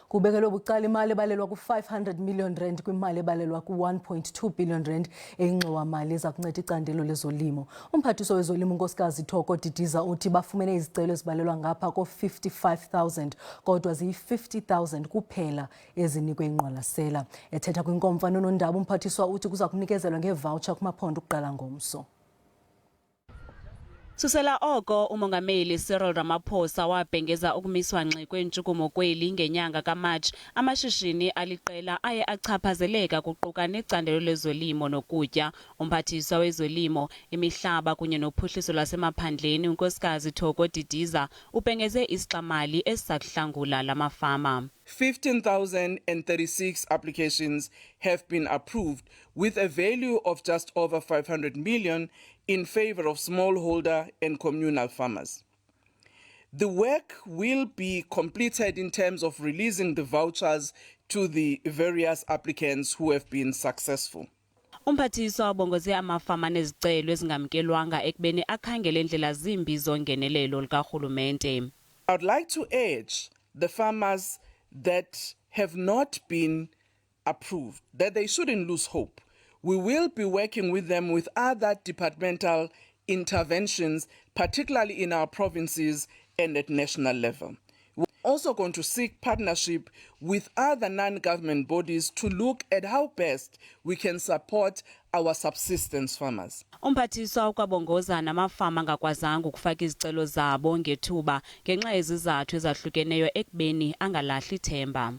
Kubekelwe bucala imali ebalelwa ku-500 million rand kwimali ebalelwa ku-1.2 billion rand eyingxowa mali ezakunceda icandelo lezolimo. Umphathiswa wezolimo uNkosikazi Thoko Didiza uthi bafumene izicelo ezibalelwa ngapha ko-55,000 kodwa ziyi-50,000 kuphela ezinikwe ingqwalasela. Ethetha kwinkomfa noNondaba umphathiswa uthi kuza kunikezelwa ngee-Voucher kumaphondo ukuqala ngomso. Susela oko umongameli Cyril Ramaphosa wabhengeza ukumiswa ngxi kwentshukumo kweli ngenyanga kaMatshi, amashishini aliqela aye achaphazeleka kuquka necandelo lezolimo nokutya. Umphathiswa wezolimo, imihlaba kunye nophuhliso lwasemaphandleni uNkosikazi Thoko Didiza ubhengeze isixamali esisakuhlangula lamafama. 15,036 applications have been approved with a value of just over 500 million in favor of smallholder and communal farmers. The work will be completed in terms of releasing the vouchers to the various applicants who have been successful. Umphathiswa wabongoze amafama nezicelo ezingamkelwanga ekubeni akhangele indlela zimbi zongenelelo lukarhulumente. I would like to urge the farmers that have not been approved that they shouldn't lose hope. We will be working with them with other departmental interventions, particularly in our provinces and at national level. We're also going to seek partnership with other non-government bodies to look at how best we can support our subsistence farmers. Umphathiswa ukwabongoza namafama angakwazanga ukufaka izicelo zabo ngethuba ngenxa yezizathu ezahlukeneyo ekubeni angalahli ithemba.